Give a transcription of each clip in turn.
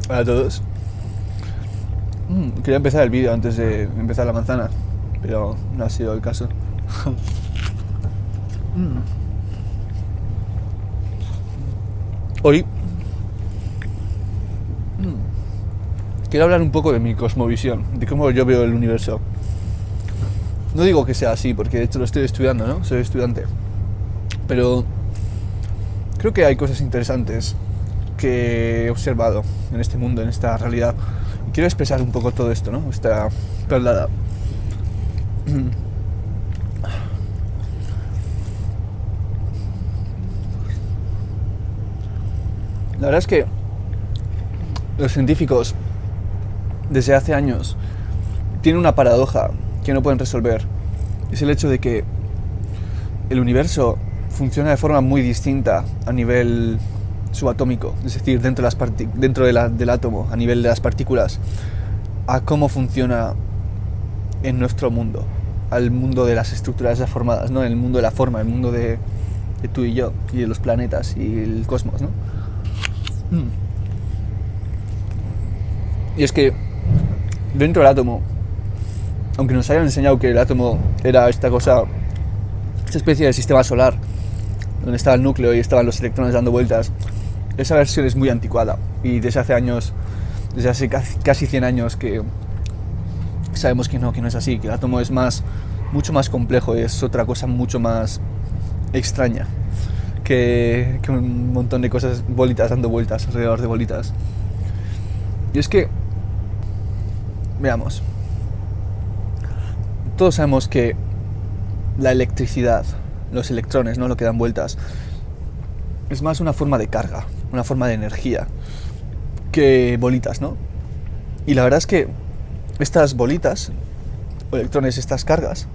Hola a todos. Quería empezar el vídeo antes de empezar la manzana, pero no ha sido el caso. Hoy quiero hablar un poco de mi cosmovisión, de cómo yo veo el universo. No digo que sea así, porque de hecho lo estoy estudiando, ¿no? Soy estudiante. Pero creo que hay cosas interesantes que he observado en este mundo, en esta realidad. Y quiero expresar un poco todo esto, ¿no? Esta perlada. La verdad es que los científicos desde hace años tienen una paradoja que no pueden resolver. Es el hecho de que el universo funciona de forma muy distinta a nivel subatómico, es decir, dentro del átomo, a nivel de las partículas, a cómo funciona en nuestro mundo, al mundo de las estructuras ya formadas, ¿no? En el mundo de la forma, el mundo de tú y yo, y de los planetas y el cosmos, ¿no? Y es que dentro del átomo, aunque nos hayan enseñado que el átomo era esta cosa, esta especie de sistema solar, donde estaba el núcleo y estaban los electrones dando vueltas, esa versión es muy anticuada. Y desde hace años, desde hace casi 100 años, que sabemos que no es así, que el átomo es mucho más complejo, y es otra cosa mucho más extraña que un montón de cosas, bolitas dando vueltas alrededor de bolitas. Y es que, veamos, todos sabemos que la electricidad, los electrones, ¿no? Lo que dan vueltas, es más una forma de carga, una forma de energía que bolitas, ¿no? Y la verdad es que estas bolitas, o electrones, estas cargas,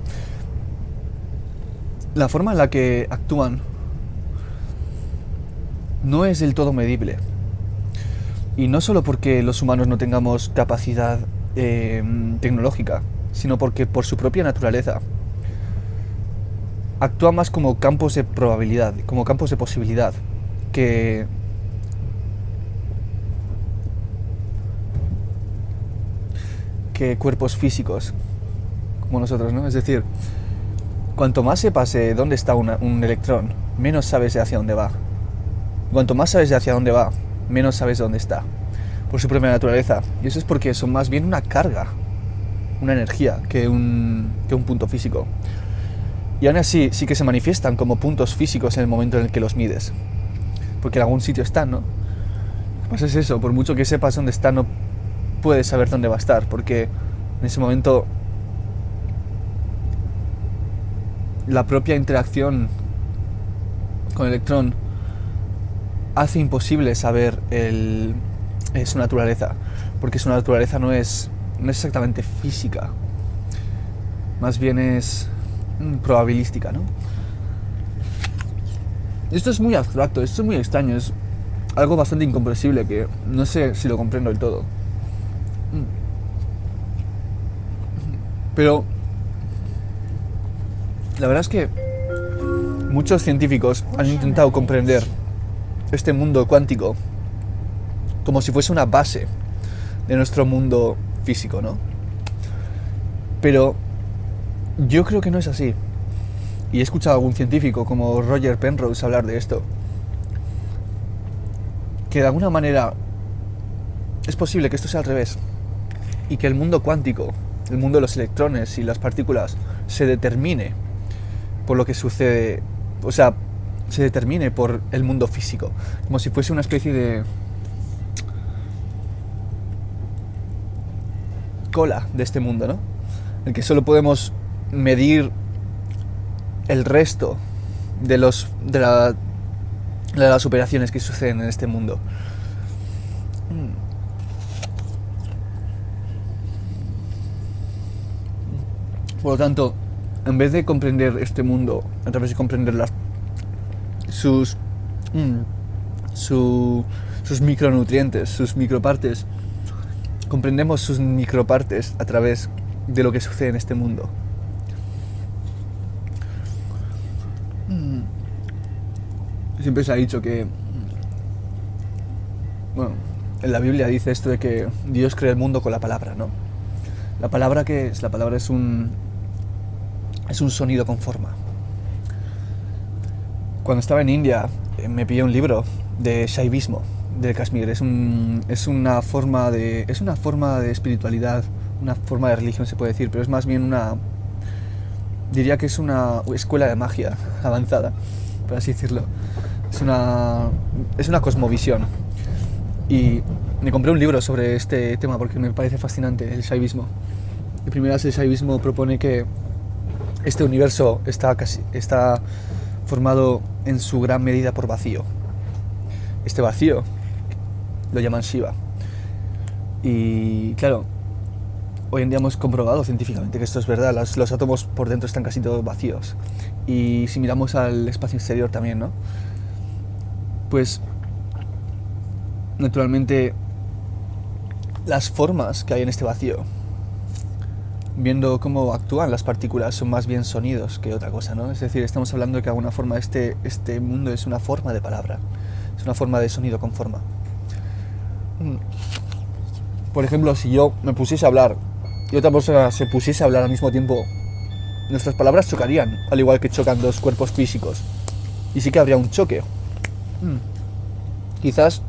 la forma en la que actúan no es del todo medible. Y no solo porque los humanos no tengamos capacidad tecnológica, sino porque por su propia naturaleza actúa más como campos de probabilidad, como campos de posibilidad, que cuerpos físicos como nosotros, ¿no? Es decir, cuanto más se pase dónde está un electrón, menos sabes de hacia dónde va. Cuanto más sabes de hacia dónde va, menos sabes dónde está, por su propia naturaleza. Y eso es porque son más bien una carga, una energía, que un punto físico. Y aún así sí que se manifiestan como puntos físicos en el momento en el que los mides, porque en algún sitio están, ¿no? Pues es eso, por mucho que sepas dónde está, no puedes saber dónde va a estar, porque en ese momento la propia interacción con el electrón hace imposible saber su naturaleza, porque su naturaleza no es exactamente física, más bien es probabilística, ¿no? Esto es muy abstracto, esto es muy extraño, es algo bastante incomprensible que no sé si lo comprendo del todo. Pero la verdad es que muchos científicos han intentado comprender este mundo cuántico como si fuese una base de nuestro mundo físico, ¿no? Pero yo creo que no es así. Y he escuchado a algún científico como Roger Penrose hablar de esto, que de alguna manera es posible que esto sea al revés, y que el mundo cuántico, el mundo de los electrones y las partículas, se determine por lo que sucede, o sea, se determine por el mundo físico, como si fuese una especie de cola de este mundo, ¿no? En el que solo podemos medir el resto de las operaciones que suceden en este mundo. Por lo tanto, en vez de comprender este mundo a través de comprender sus micronutrientes, sus micropartes, comprendemos sus micropartes a través de lo que sucede en este mundo. Siempre se ha dicho que, bueno, en la Biblia dice esto de que Dios creó el mundo con la palabra, ¿no? ¿La palabra qué es? La palabra es un sonido con forma. Cuando estaba en India me pillé un libro de Shaivismo del Kashmir. Es una forma de espiritualidad, una forma de religión se puede decir, pero es más bien diría que es una escuela de magia avanzada, por así decirlo. Es una cosmovisión. Y me compré un libro sobre este tema porque me parece fascinante, el Shaivismo. De primeras, el Shaivismo propone que este universo está formado en su gran medida por vacío. Este vacío lo llaman Shiva. Y claro, hoy en día hemos comprobado científicamente que esto es verdad. Los átomos por dentro están casi todos vacíos. Y si miramos al espacio exterior también, ¿no? Pues naturalmente las formas que hay en este vacío, viendo cómo actúan las partículas, son más bien sonidos que otra cosa, ¿no? Es decir, estamos hablando de que de alguna forma este mundo es una forma de palabra, es una forma de sonido con forma. Por ejemplo, si yo me pusiese a hablar y otra persona se pusiese a hablar al mismo tiempo, nuestras palabras chocarían, al igual que chocan dos cuerpos físicos. Y sí que habría un choque. Quizás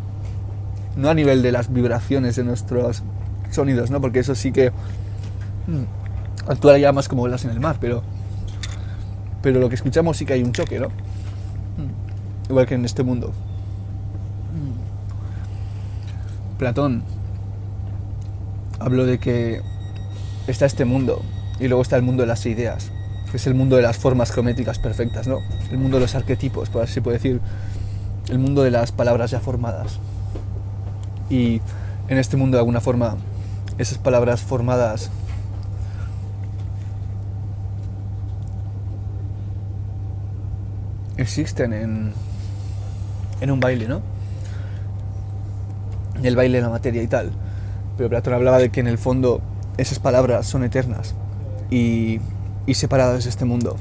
no a nivel de las vibraciones de nuestros sonidos, ¿no? Porque eso sí que actuaría más como olas en el mar, pero lo que escuchamos sí que hay un choque, ¿no? Igual que en este mundo. Platón habló de que está este mundo y luego está el mundo de las ideas, que es el mundo de las formas geométricas perfectas, ¿no? El mundo de los arquetipos, por así se puede decir, el mundo de las palabras ya formadas. Y en este mundo, de alguna forma, esas palabras formadas existen en un baile, ¿no? En el baile de la materia y tal. Pero Platón hablaba de que en el fondo esas palabras son eternas y separadas de este mundo.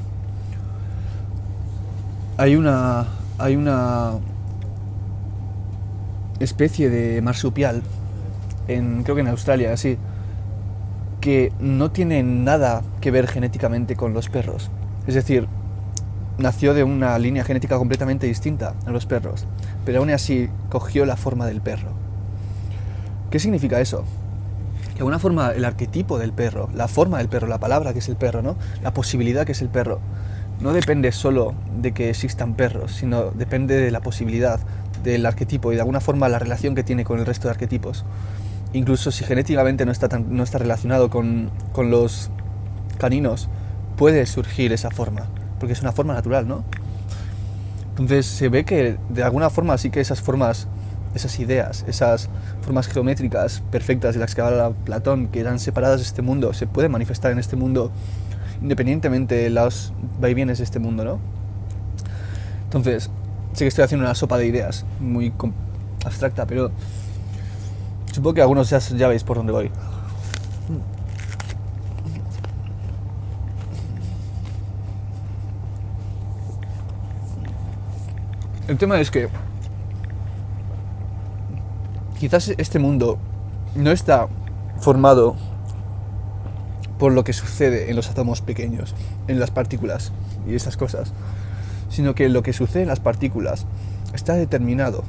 Hay una especie de marsupial, creo que en Australia, así, que no tiene nada que ver genéticamente con los perros. Es decir, nació de una línea genética completamente distinta a los perros, pero aún así cogió la forma del perro. ¿Qué significa eso? Que de alguna forma el arquetipo del perro, la forma del perro, la palabra que es el perro, ¿no? La posibilidad que es el perro, no depende solo de que existan perros, sino depende de la posibilidad del arquetipo y de alguna forma la relación que tiene con el resto de arquetipos. Incluso si genéticamente no está relacionado con los caninos, puede surgir esa forma, porque es una forma natural, ¿no? Entonces se ve que de alguna forma sí que esas formas, esas ideas, esas formas geométricas perfectas de las que habla Platón, que eran separadas de este mundo, se pueden manifestar en este mundo independientemente de los vaivienes de este mundo, ¿no? Entonces, sé que estoy haciendo una sopa de ideas muy abstracta, pero supongo que algunos ya veis por dónde voy. El tema es que quizás este mundo no está formado por lo que sucede en los átomos pequeños, en las partículas y esas cosas, sino que lo que sucede en las partículas está determinado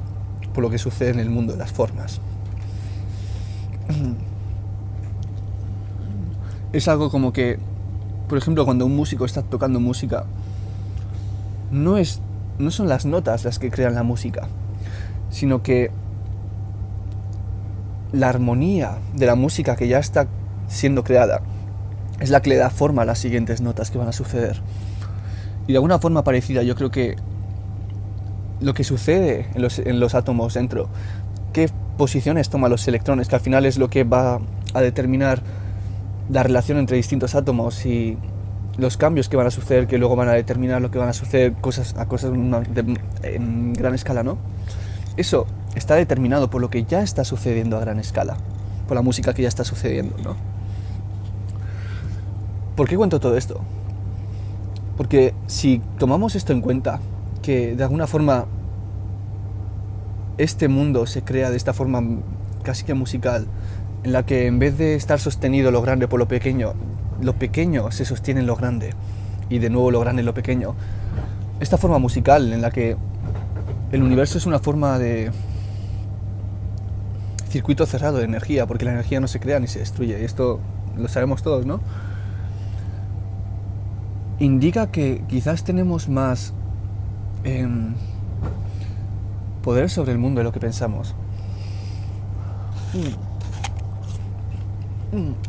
por lo que sucede en el mundo de las formas. Es algo como que, por ejemplo, cuando un músico está tocando música, no son las notas las que crean la música, sino que la armonía de la música que ya está siendo creada es la que le da forma a las siguientes notas que van a suceder. Y de alguna forma parecida, yo creo que lo que sucede en los átomos dentro, qué posiciones toman los electrones, que al final es lo que va a determinar la relación entre distintos átomos y los cambios que van a suceder, que luego van a determinar lo que van a suceder a cosas en gran escala, ¿no? Eso está determinado por lo que ya está sucediendo a gran escala, por la música que ya está sucediendo, ¿no? ¿Por qué cuento todo esto? Porque si tomamos esto en cuenta, que de alguna forma este mundo se crea de esta forma casi que musical, en la que en vez de estar sostenido lo grande por lo pequeño se sostiene en lo grande, y de nuevo lo grande en lo pequeño. Esta forma musical en la que el universo es una forma de circuito cerrado de energía, porque la energía no se crea ni se destruye, y esto lo sabemos todos, ¿no? Indica que quizás tenemos más poder sobre el mundo de lo que pensamos.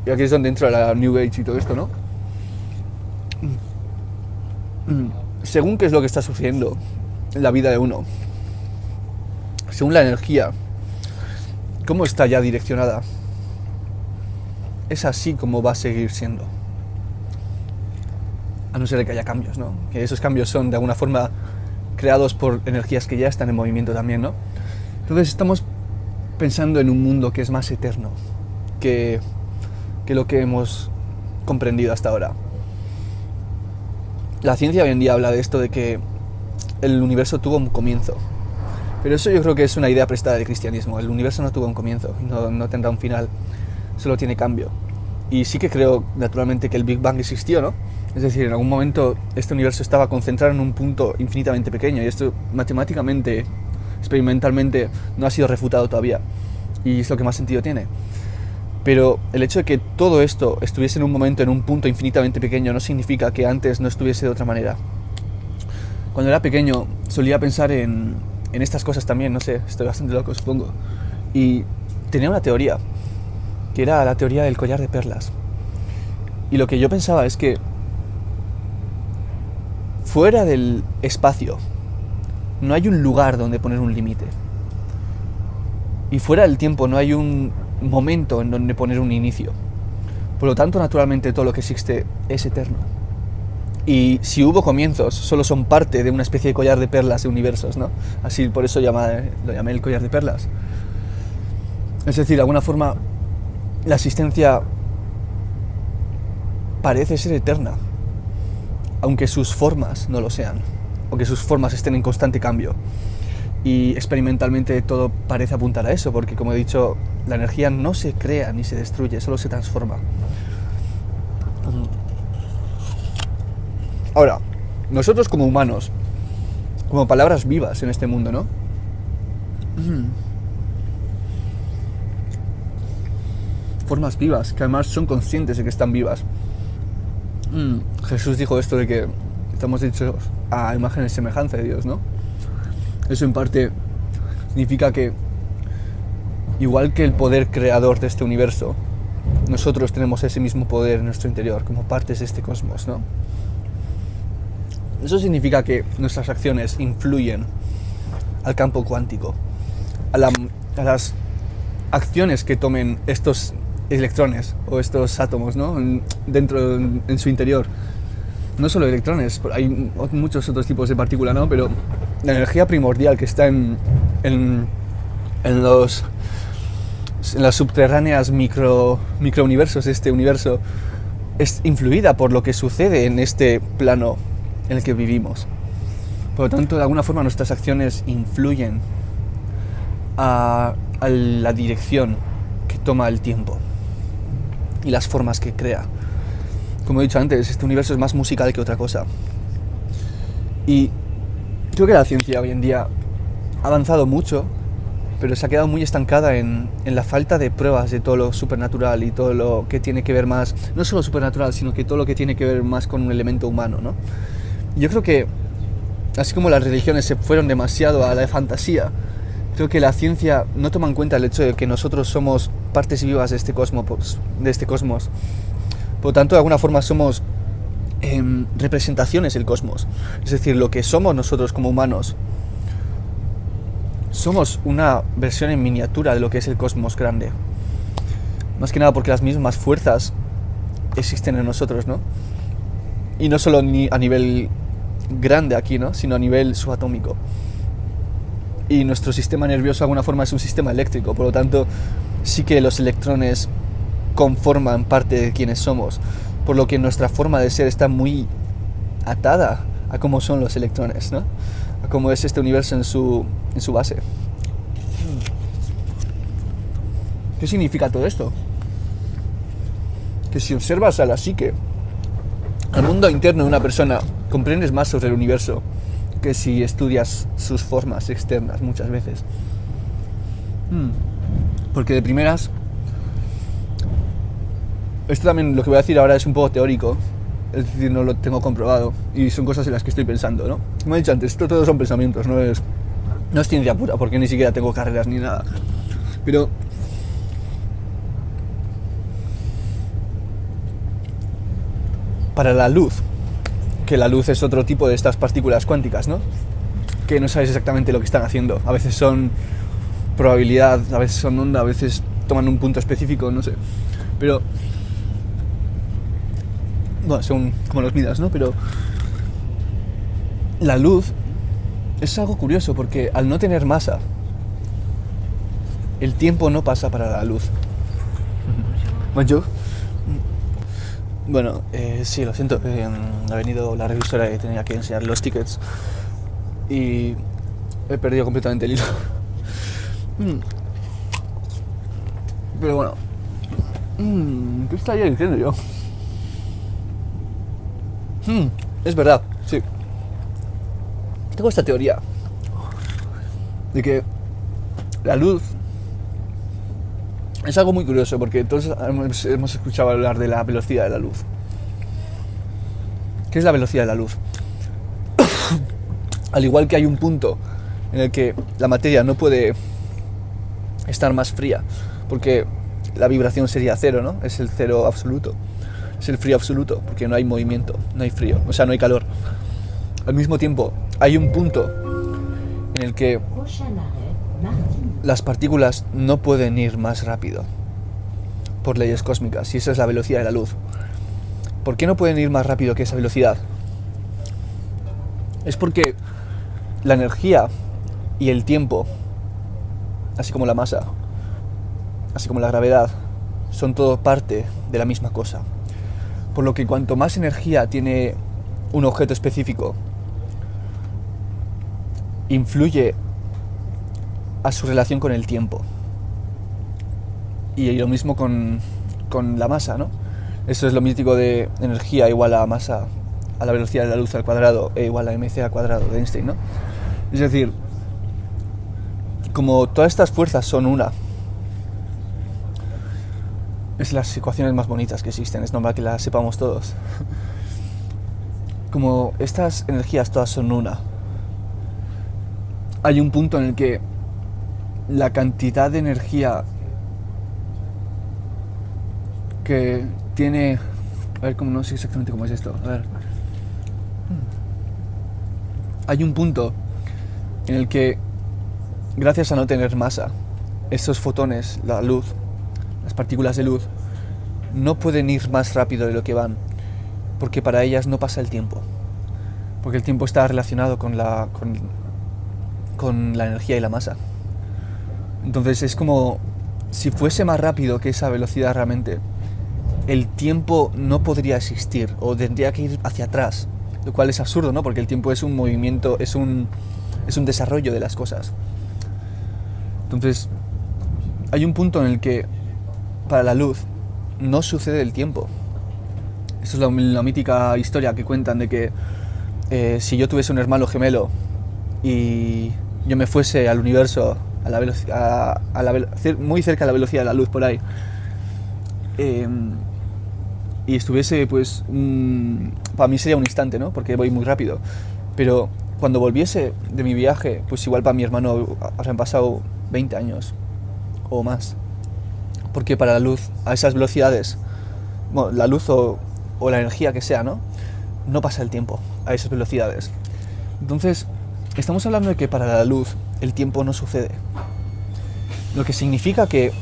Y aquí es donde entra la New Age y todo esto, ¿no? Según qué es lo que está sucediendo en la vida de uno, según la energía, cómo está ya direccionada, es así como va a seguir siendo. A no ser de que haya cambios, ¿no? Que esos cambios son de alguna forma creados por energías que ya están en movimiento también, ¿no? Entonces estamos pensando en un mundo que es más eterno que lo que hemos comprendido hasta ahora. La ciencia hoy en día habla de esto, de que el universo tuvo un comienzo. Pero eso yo creo que es una idea prestada del cristianismo. El universo no tuvo un comienzo, no tendrá un final, solo tiene cambio. Y sí que creo, naturalmente, que el Big Bang existió, ¿no? Es decir, en algún momento este universo estaba concentrado en un punto infinitamente pequeño, y esto matemáticamente, experimentalmente, no ha sido refutado todavía. Y es lo que más sentido tiene. Pero el hecho de que todo esto estuviese en un momento, en un punto infinitamente pequeño, no significa que antes no estuviese de otra manera. Cuando era pequeño solía pensar en estas cosas también, no sé, estoy bastante loco, supongo. Y tenía una teoría, que era la teoría del collar de perlas. Y lo que yo pensaba es que fuera del espacio no hay un lugar donde poner un límite. Y fuera del tiempo no hay un momento en donde poner un inicio. Por lo tanto, naturalmente, todo lo que existe es eterno. Y si hubo comienzos, solo son parte de una especie de collar de perlas de universos, ¿no? Así, por eso lo llamé el collar de perlas. Es decir, de alguna forma, la existencia parece ser eterna, aunque sus formas no lo sean, o que sus formas estén en constante cambio. Y experimentalmente todo parece apuntar a eso, porque, como he dicho, la energía no se crea ni se destruye, solo se transforma. Ahora, nosotros como humanos, como palabras vivas en este mundo, ¿no? Formas vivas, que además son conscientes de que están vivas. Jesús dijo esto de que estamos hechos a imagen y semejanza de Dios, ¿no? Eso en parte significa que, igual que el poder creador de este universo, nosotros tenemos ese mismo poder en nuestro interior, como partes de este cosmos, ¿no? Eso significa que nuestras acciones influyen al campo cuántico, a las acciones que tomen estos electrones o estos átomos, ¿no? Dentro, en su interior. No solo electrones, hay muchos otros tipos de partícula, ¿no? Pero la energía primordial que está en las subterráneas microuniversos de este universo es influida por lo que sucede en este plano en el que vivimos. Por lo tanto, de alguna forma nuestras acciones influyen a la dirección que toma el tiempo y las formas que crea. Como he dicho antes, este universo es más musical que otra cosa. Y creo que la ciencia hoy en día ha avanzado mucho, pero se ha quedado muy estancada en la falta de pruebas de todo lo supernatural y todo lo que tiene que ver más, no solo supernatural, sino que todo lo que tiene que ver más con un elemento humano, ¿no? Yo creo que, así como las religiones se fueron demasiado a la fantasía, creo que la ciencia no toma en cuenta el hecho de que nosotros somos partes vivas de este cosmos. Por lo tanto, de alguna forma somos representaciones del cosmos. Es decir, lo que somos nosotros como humanos, somos una versión en miniatura de lo que es el cosmos grande. Más que nada porque las mismas fuerzas existen en nosotros, ¿no? Y no solo a nivel grande aquí, ¿no? Sino a nivel subatómico. Y nuestro sistema nervioso de alguna forma es un sistema eléctrico, por lo tanto sí que los electrones conforman parte de quienes somos, por lo que nuestra forma de ser está muy atada a cómo son los electrones, ¿no? A cómo es este universo en su base. ¿Qué significa todo esto? Que si observas a la psique, al mundo interno de una persona, comprendes más sobre el universo que si estudias sus formas externas muchas veces. Porque de primeras, esto también lo que voy a decir ahora es un poco teórico, es decir, no lo tengo comprobado y son cosas en las que estoy pensando, ¿no? Como he dicho antes, esto todos son pensamientos, no es ciencia pura, porque ni siquiera tengo carreras ni nada. Pero para la luz, que la luz es otro tipo de estas partículas cuánticas, ¿no? Que no sabes exactamente lo que están haciendo. A veces son probabilidad, a veces son onda, a veces toman un punto específico, no sé. Pero bueno, son como los midas, ¿no? Pero la luz es algo curioso porque al no tener masa, el tiempo no pasa para la luz. Bonjour. Bueno, sí, lo siento. Ha venido la revisora que tenía que enseñar los tickets y he perdido completamente el hilo. Pero bueno, ¿qué estaría diciendo yo? Es verdad, sí. Tengo esta teoría de que la luz es algo muy curioso porque todos hemos escuchado hablar de la velocidad de la luz. ¿Qué es la velocidad de la luz? Al igual que hay un punto en el que la materia no puede estar más fría porque la vibración sería cero, ¿no? Es el cero absoluto. Es el frío absoluto porque no hay movimiento, no hay frío, o sea, no hay calor. Al mismo tiempo, hay un punto en el que las partículas no pueden ir más rápido por leyes cósmicas y esa es la velocidad de la luz. ¿Por qué no pueden ir más rápido que esa velocidad? Es porque la energía y el tiempo, así como la masa, así como la gravedad, son todo parte de la misma cosa. Por lo que cuanto más energía tiene un objeto específico, influye a su relación con el tiempo. Y lo mismo con la masa, ¿no? Eso es lo mítico de energía igual a masa a la velocidad de la luz al cuadrado e igual a mc al cuadrado de Einstein, ¿no? Es decir, como todas estas fuerzas son una, es las ecuaciones más bonitas que existen, es normal que las sepamos todos. Como estas energías todas son una, hay un punto en el que la cantidad de energía que tiene... A ver, no sé exactamente cómo es esto. A ver. Hay un punto en el que, gracias a no tener masa, estos fotones, la luz, las partículas de luz, no pueden ir más rápido de lo que van, porque para ellas no pasa el tiempo. Porque el tiempo está relacionado con la energía y la masa. Entonces es como si fuese más rápido que esa velocidad realmente, el tiempo no podría existir o tendría que ir hacia atrás, lo cual es absurdo, ¿no? Porque el tiempo es un movimiento, es un desarrollo de las cosas. Entonces hay un punto en el que para la luz no sucede el tiempo. Esto es la mítica historia que cuentan de que si yo tuviese un hermano gemelo y yo me fuese al universo a la velocidad, muy cerca de la velocidad de la luz por ahí, y estuviese, pues, para mí sería un instante, ¿no? Porque voy muy rápido. Pero cuando volviese de mi viaje, pues igual para mi hermano habrían pasado 20 años o más. Porque para la luz, a esas velocidades, bueno, la luz o la energía que sea, ¿no? No pasa el tiempo a esas velocidades. Entonces, estamos hablando de que para la luz el tiempo no sucede. Lo que significa que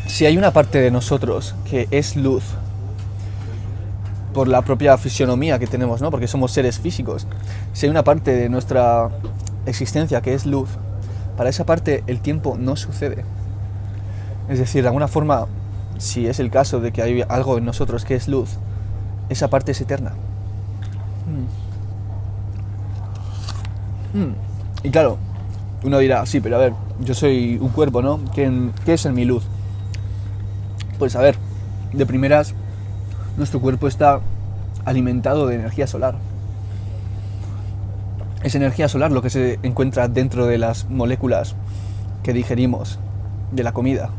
si hay una parte de nosotros que es luz, por la propia fisionomía que tenemos, ¿no? Porque somos seres físicos. Si hay una parte de nuestra existencia que es luz, para esa parte el tiempo no sucede. Es decir, de alguna forma, si es el caso de que hay algo en nosotros que es luz, esa parte es eterna. Y claro, uno dirá, sí, pero a ver, yo soy un cuerpo, ¿no? ¿Qué es en mi luz? Pues a ver, de primeras, nuestro cuerpo está alimentado de energía solar. Es energía solar lo que se encuentra dentro de las moléculas que digerimos de la comida.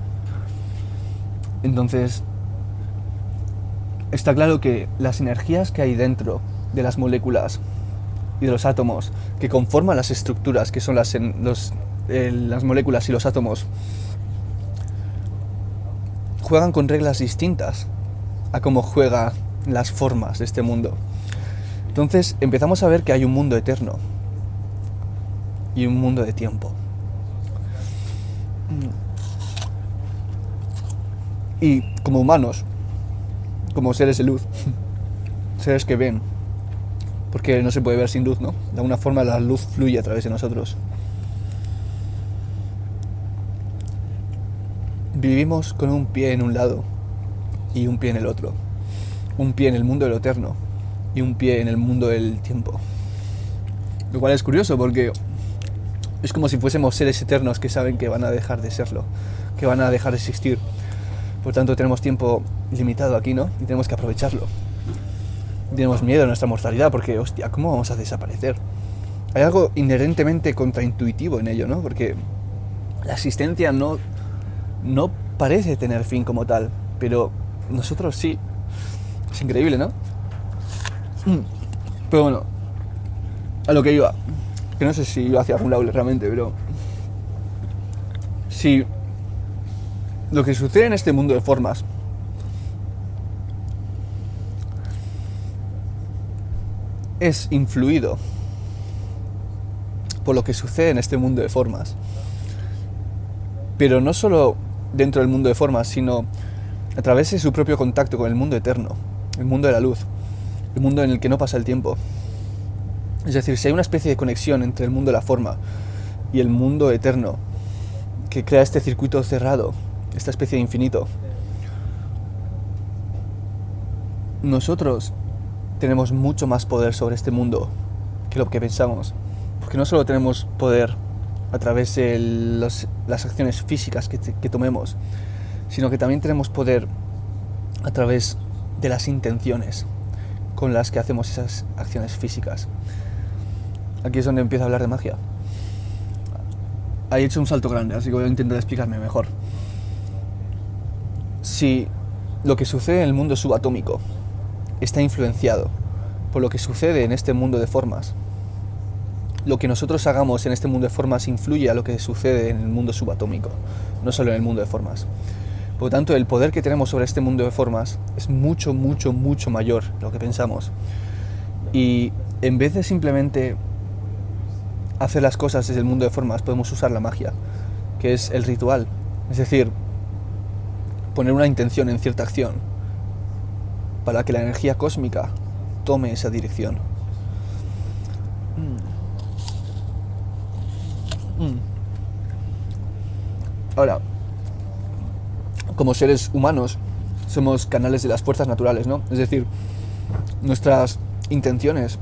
Entonces, está claro que las energías que hay dentro de las moléculas y de los átomos que conforman las estructuras que son las moléculas y los átomos juegan con reglas distintas a cómo juegan las formas de este mundo. Entonces empezamos a ver que hay un mundo eterno y un mundo de tiempo. Y como humanos, como seres de luz, seres que ven, porque no se puede ver sin luz, ¿no? De alguna forma la luz fluye a través de nosotros. Vivimos con un pie en un lado y un pie en el otro. Un pie en el mundo de lo eterno y un pie en el mundo del tiempo. Lo cual es curioso porque es como si fuésemos seres eternos que saben que van a dejar de serlo, que van a dejar de existir. Por tanto, tenemos tiempo limitado aquí, ¿no? Y tenemos que aprovecharlo. Tenemos miedo a nuestra mortalidad porque, hostia, ¿cómo vamos a desaparecer? Hay algo inherentemente contraintuitivo en ello, ¿no? Porque la existencia no parece tener fin como tal, pero nosotros sí. Es increíble, ¿no? Pero bueno, a lo que iba, que no sé si iba hacia algún lado realmente, pero si lo que sucede en este mundo de formas es influido por lo que sucede en este mundo de formas, pero no solo dentro del mundo de formas, sino a través de su propio contacto con el mundo eterno, el mundo de la luz, el mundo en el que no pasa el tiempo. Es decir, si hay una especie de conexión entre el mundo de la forma y el mundo eterno que crea este circuito cerrado, esta especie de infinito, nosotros tenemos mucho más poder sobre este mundo que lo que pensamos, porque no solo tenemos poder a través de las acciones físicas que tomemos, sino que también tenemos poder a través de las intenciones con las que hacemos esas acciones físicas. Aquí es donde empiezo a hablar de magia. He hecho un salto grande, así que voy a intentar explicarme mejor. Si lo que sucede en el mundo subatómico está influenciado por lo que sucede en este mundo de formas, lo que nosotros hagamos en este mundo de formas influye a lo que sucede en el mundo subatómico, no solo en el mundo de formas. Por lo tanto, el poder que tenemos sobre este mundo de formas es mucho, mucho, mucho mayor de lo que pensamos. Y en vez de simplemente hacer las cosas desde el mundo de formas, podemos usar la magia, que es el ritual. Es decir, poner una intención en cierta acción para que la energía cósmica tome esa dirección. Ahora, como seres humanos, somos canales de las fuerzas naturales, ¿no? Es decir, nuestras intenciones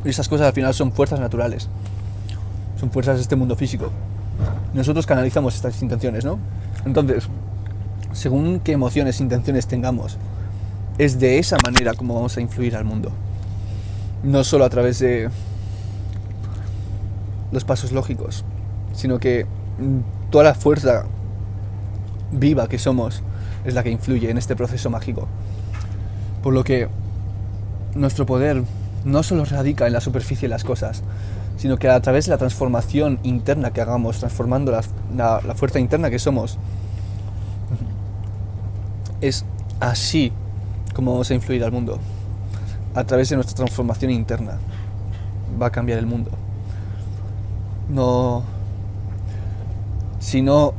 y esas cosas al final son fuerzas naturales, son fuerzas de este mundo físico. Nosotros canalizamos estas intenciones, ¿no? Entonces, según qué emociones e intenciones tengamos, es de esa manera como vamos a influir al mundo. No solo a través de los pasos lógicos, sino que toda la fuerza viva que somos es la que influye en este proceso mágico. Por lo que nuestro poder no solo radica en la superficie de las cosas, sino que a través de la transformación interna que hagamos, transformando la fuerza interna que somos, es así como vamos a influir al mundo. A través de nuestra transformación interna va a cambiar el mundo. Si no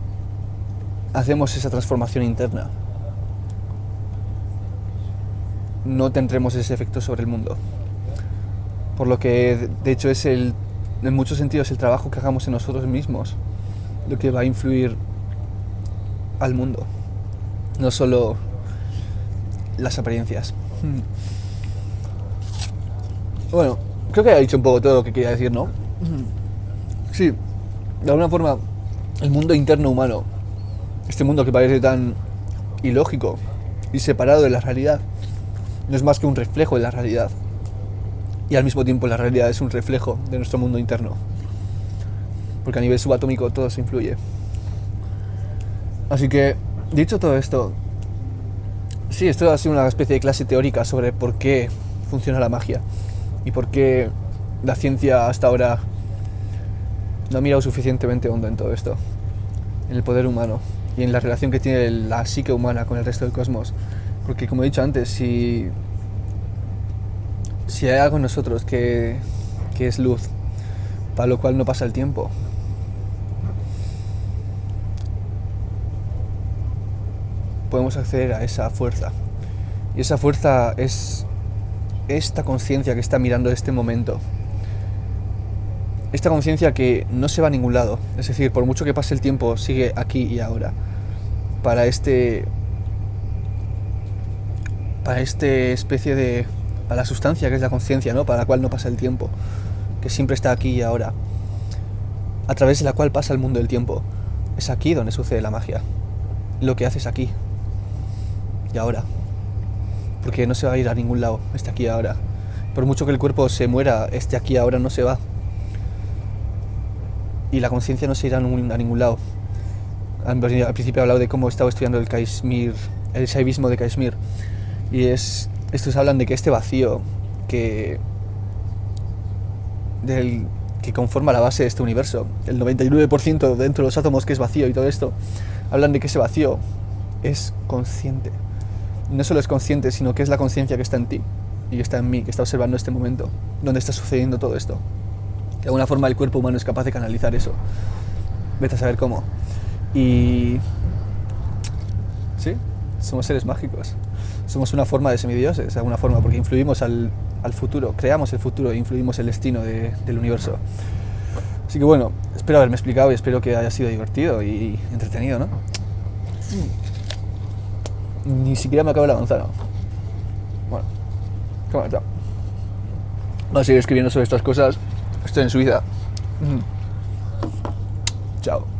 hacemos esa transformación interna, no tendremos ese efecto sobre el mundo. Por lo que, de hecho, es en muchos sentidos el trabajo que hagamos en nosotros mismos lo que va a influir al mundo, no solo las apariencias. Bueno, creo que he dicho un poco todo lo que quería decir, ¿no? Sí, de alguna forma, el mundo interno humano, este mundo que parece tan ilógico y separado de la realidad. No es más que un reflejo de la realidad. Y al mismo tiempo la realidad es un reflejo de nuestro mundo interno. Porque a nivel subatómico todo se influye. Así que, dicho todo esto, sí, esto ha sido una especie de clase teórica sobre por qué funciona la magia y por qué la ciencia hasta ahora no ha mirado suficientemente hondo en todo esto, en el poder humano y en la relación que tiene la psique humana con el resto del cosmos. Porque, como he dicho antes, si hay algo en nosotros que es luz, para lo cual no pasa el tiempo, podemos acceder a esa fuerza. Y esa fuerza es esta conciencia que está mirando este momento. Esta conciencia que no se va a ningún lado. Es decir, por mucho que pase el tiempo, sigue aquí y ahora. Para la sustancia que es la conciencia, ¿no? Para la cual no pasa el tiempo. Que siempre está aquí y ahora. A través de la cual pasa el mundo del tiempo. Es aquí donde sucede la magia. Lo que haces aquí y ahora. Porque no se va a ir a ningún lado, está aquí y ahora. Por mucho que el cuerpo se muera, este aquí y ahora no se va. Y la conciencia no se irá a ningún lado. Al principio he hablado de cómo estaba estudiando el shaivismo de Kashmir. Y estos hablan de que este vacío que conforma la base de este universo, el 99% dentro de los átomos que es vacío y todo esto, hablan de que ese vacío es consciente. No solo es consciente, sino que es la conciencia que está en ti y que está en mí, que está observando este momento, donde está sucediendo todo esto. Que de alguna forma el cuerpo humano es capaz de canalizar eso. Vete a saber cómo. Y sí, somos seres mágicos. Somos una forma de semidioses, de alguna forma, porque influimos al futuro, creamos el futuro e influimos el destino del universo. Así que bueno, espero haberme explicado y espero que haya sido divertido y entretenido, ¿no? Ni siquiera me acabo la manzana. Bueno, ¿cómo está? Voy a seguir escribiendo sobre estas cosas. Estoy en Suiza. Chao.